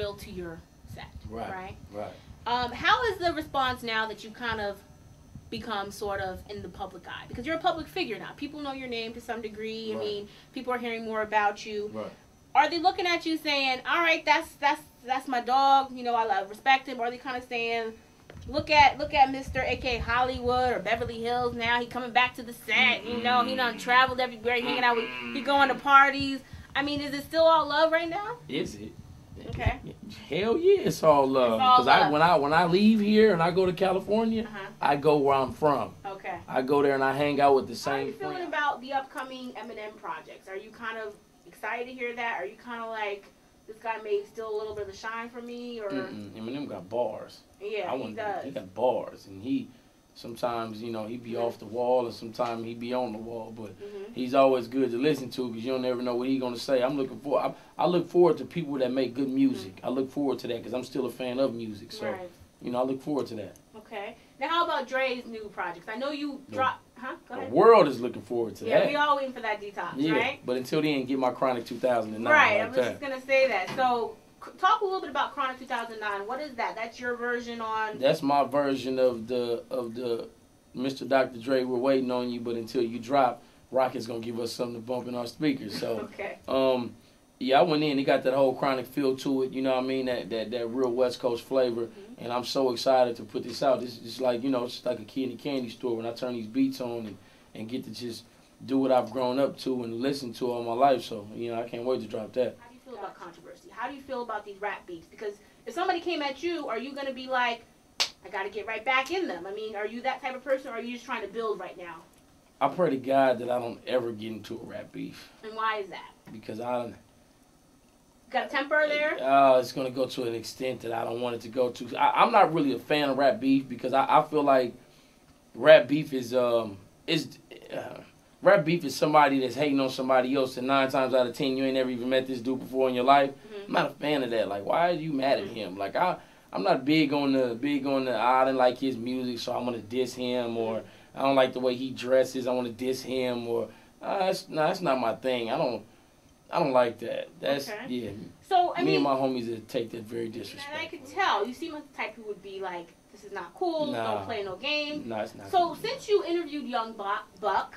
feel to your set. Right. How is the response now that you kind of become sort of in the public eye? Because you're a public figure now. People know your name to some degree. I mean, people are hearing more about you. Right. Are they looking at you saying, all right, that's my dog, you know, I respect him? Or are they kind of saying, look at Mr. A.K. Hollywood or Beverly Hills now. He coming back to the set, you know. He done traveled everywhere, hanging out with, he going to parties. I mean, is it still all love right now? Is it? Okay. Hell yeah, it's all love. Because when I leave here and I go to California, I go where I'm from. Okay. I go there and I hang out with the same How are you feeling about the upcoming Eminem projects? Are you kind of excited to hear that? Are you kind of like, this guy may steal a little bit of the shine from me? Or Eminem got bars. Yeah, he does. He got bars, and he sometimes, you know, he be off the wall, and sometimes he be on the wall. But he's always good to listen to because you don't never know what he's gonna say. I look forward to people that make good music. I look forward to that because I'm still a fan of music. So, you know, I look forward to that. Okay. Now, how about Dre's new projects? I know you dropped. Go ahead. The world is looking forward to that. Yeah, we all waiting for that detox, right? But until then, get my Chronic 2009. Right, I was just gonna say that. So, talk a little bit about Chronic 2009. What is that? That's your version on. That's my version of the Mr. Dr. Dre. We're waiting on you, but until you drop, Roccett's gonna give us something to bump in our speakers. So, yeah, I went in. He got that whole Chronic feel to it. You know what I mean? That real West Coast flavor. And I'm so excited to put this out. This is just like, you know, it's just like a kid in a candy store when I turn these beats on and get to just do what I've grown up to and listen to all my life. So, you know, I can't wait to drop that. How do you feel about controversy? How do you feel about these rap beats? Because if somebody came at you, are you going to be like, I got to get right back in them? I mean, are you that type of person, or are you just trying to build right now? I pray to God that I don't ever get into a rap beef. And why is that? Because I don't... Got a temper there? It's going to go to an extent that I don't want it to go to. I'm not really a fan of rap beef because I feel like rap beef is rap beef is somebody that's hating on somebody else, and 9 times out of 10 you ain't never even met this dude before in your life. I'm not a fan of that. Like, why are you mad at him? Like, I'm not big on the I didn't like his music, so I'm gonna diss him, or I don't like the way he dresses, I want to diss him, or that's not my thing. I don't like that. That's yeah. So I me mean, and my homies that take that very disrespectful. And I can tell you seem like the type who would be like, this is not cool. Don't play no game. No, it's not. So since you interviewed Young Buck,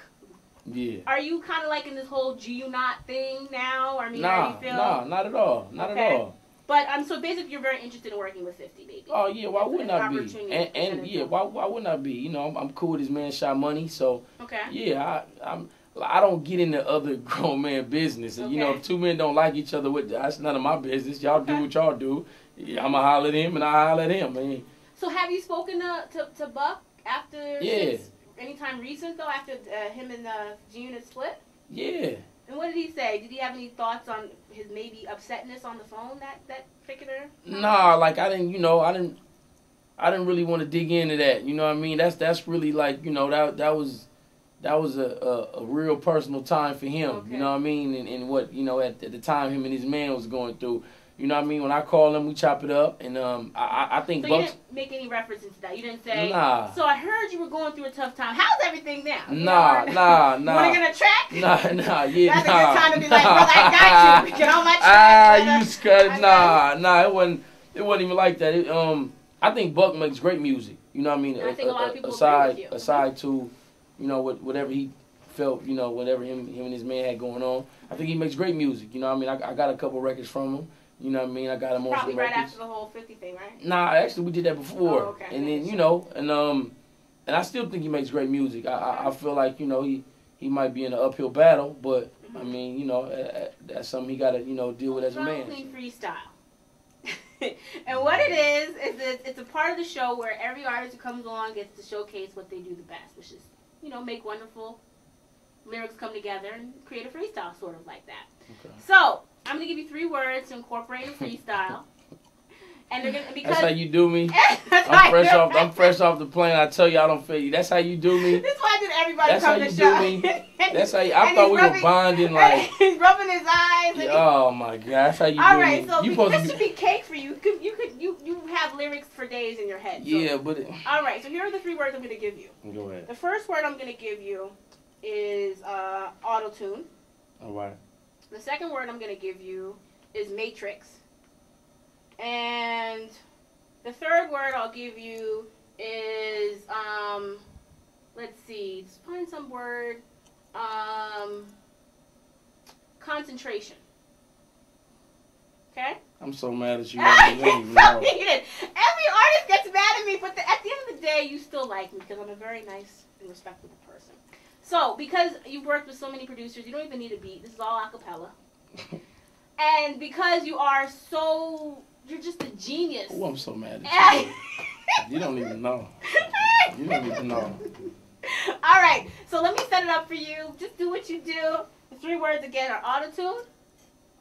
are you kind of like in this whole G U not thing now? Or I mean, how do you feel? No, not at all. Not at all. But so basically, you're very interested in working with 50, baby. Oh yeah, why wouldn't I be? And yeah, why wouldn't I be? You know, I'm cool with this man Shy Money, so yeah, I don't get into other grown man business. And, you know, if 2 men don't like each other, that's none of my business. Y'all do what y'all do. Yeah, I'ma holler at him and I holler at him. Man. So have you spoken to Buck after? Anytime recent though, after him and G-Unit split? Yeah. And what did he say? Did he have any thoughts on his maybe upsetness on the phone that particular? Nah, like I didn't really want to dig into that. You know what I mean? That's really like, you know, that was a real personal time for him. You know what I mean? And what, you know, at the time him and his man was going through. You know what I mean? When I call him, we chop it up, and I think. So you didn't make any references to that. You didn't say. Nah. So I heard you were going through a tough time. How's everything now? Nah. You want to get a track? Nah, yeah, That's a good time to be like, brother, I got you. Get on my track. You scared? Nah. It wasn't even like that. I think Buck makes great music. You know what I mean? I think a lot of people agree with you. Aside to, you know, whatever he felt, you know, whatever him and his man had going on, I think he makes great music. You know what I mean? I got a couple records from him. You know what I mean? I got him on probably some right records. after the whole 50 thing, right? Nah, actually we did that before. Oh, okay. And then, you know, and I still think he makes great music. I feel like, you know, he might be in an uphill battle, but I mean, you know, that's something he got to, you know, deal with as a man. Clean freestyle. And what it is it's a part of the show where every artist who comes on gets to showcase what they do the best, which is, you know, make wonderful lyrics come together and create a freestyle sort of like that. Okay. So, I'm going to give you 3 words to incorporate in freestyle. And they're gonna, because that's how you do me. I'm fresh off the plane. I tell you I don't feel you. That's how you do me. That's why I did everybody that's come to the show. That's how you do me. That's how you, I thought we were bonding like. He's rubbing his eyes. Oh my God, that's how you do me. All right, so this should be cake for you. You have lyrics for days in your head. So. Yeah, but. All right, so here are the 3 words I'm going to give you. Go ahead. The first word I'm going to give you is auto-tune. All right. The second word I'm going to give you is matrix. And the third word I'll give you is, let's see, just find some word, concentration. Okay? I'm so mad at you. Every artist gets mad at me, but at the end of the day, you still like me because I'm a very nice and respectable person. So, because you've worked with so many producers, you don't even need a beat. This is all a cappella. And because you are so, you're just a genius. Oh, I'm so mad at you. You don't even know. You don't even know. All right, so let me set it up for you. Just do what you do. The 3 words again are auto-tune.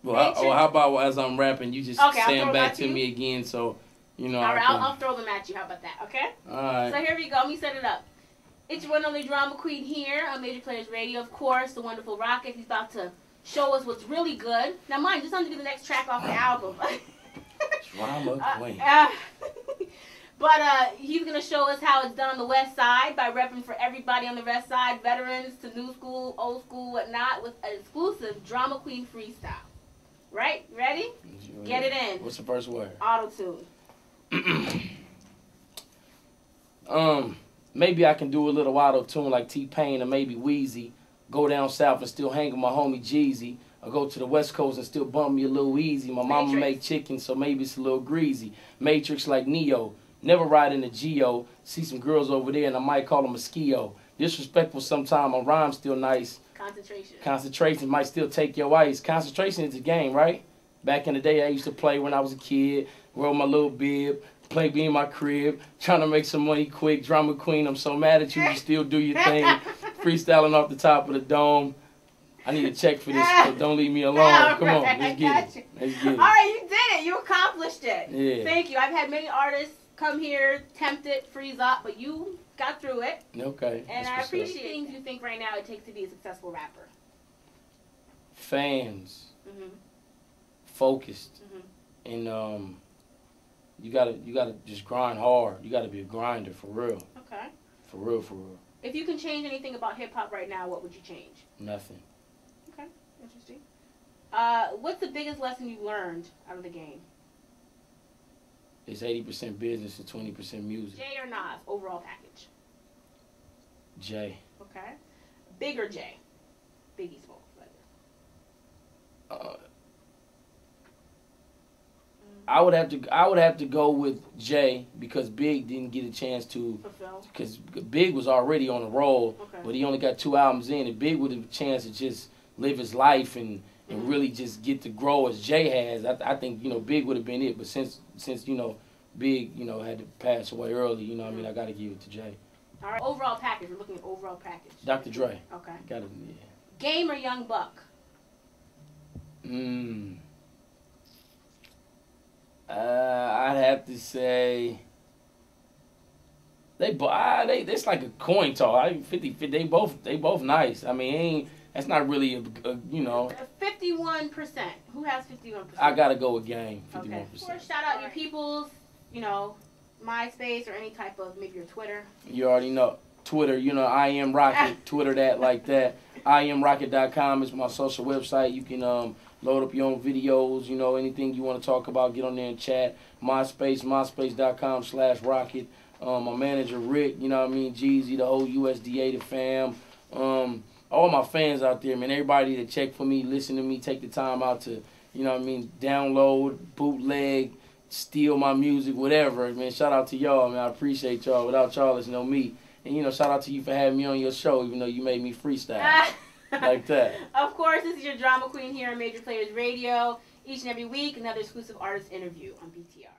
Well, how about as I'm rapping, you just say them back to me again, so you know. All right, I'll throw them at you. How about that? Okay. All right. So here we go. Let me set it up. It's your one and only drama queen here on Major Players Radio. Of course, the wonderful Roccett. He's about to show us what's really good. Now, mind, just to be the next track off the album. Drama queen. But he's going to show us how it's done on the West Side by repping for everybody on the West Side, veterans to new school, old school, whatnot, with an exclusive Drama Queen freestyle. Right? Ready? Get it in. What's the first word? Auto-tune. Maybe I can do a little auto-tune like T-Pain or maybe Wheezy. Go down south and still hang with my homie Jeezy. Or go to the West Coast and still bump me a little easy. My mama make chicken, so maybe it's a little greasy. Matrix like Neo. Never ride in the Geo. See some girls over there and I might call them a skio. Disrespectful sometime, my rhyme's still nice. Concentration might still take your ice. Concentration is the game, right? Back in the day, I used to play when I was a kid. Roll my little bib. Play be in my crib. Trying to make some money quick. Drama queen, I'm so mad at you. You still do your thing. Freestyling off the top of the dome. I need a check for this, so don't leave me alone. Come on, let's get it. Let's get it. All right, you did it. You accomplished it. Yeah. Thank you. I've had many artists come here, tempt it, freeze up, but you got through it. Okay. And I appreciate things you think right now it takes to be a successful rapper. Fans. Focused. And you gotta just grind hard. You gotta be a grinder for real. Okay. For real, for real. If you can change anything about hip hop right now, what would you change? Nothing. Okay, interesting. What's the biggest lesson you learned out of the game? It's 80% business and 20% music. J or Nas, overall package? J. Okay. Big or J? Biggie's vocal. I would have to go with J because Big didn't get a chance to fulfill. Because Big was already on the roll, but he only got 2 albums in, and Big would have a chance to just live his life and really just get to grow as Jay has. I think Big would have been it, but since Big had to pass away early, I mean I got to give it to Jay. All right, overall package. We're looking at overall package. Dr. Dre. Okay. Got it. Yeah. Game or Young Buck? I'd have to say it's like a coin toss. 50-50. They both nice. I mean, that's not really a 51%. Who has 51%? I gotta go with Game. 51%. Okay. Or shout out your peoples. MySpace or any type of maybe your Twitter. You already know. Twitter, I am Roccett. Twitter that like that. IamRoccett.com is my social website. You can load up your own videos, anything you want to talk about, get on there and chat. MySpace, myspace.com/Roccett. My manager, Rick, Jeezy, the whole USDA, the fam. All my fans out there, man, everybody that check for me, listen to me, take the time out to, download, bootleg, steal my music, whatever. Man, shout out to y'all, man. I appreciate y'all. Without y'all, there's no me. And, shout out to you for having me on your show, even though you made me freestyle. Like that. Of course, this is your drama queen here on Major Players Radio. Each and every week, another exclusive artist interview on BTR.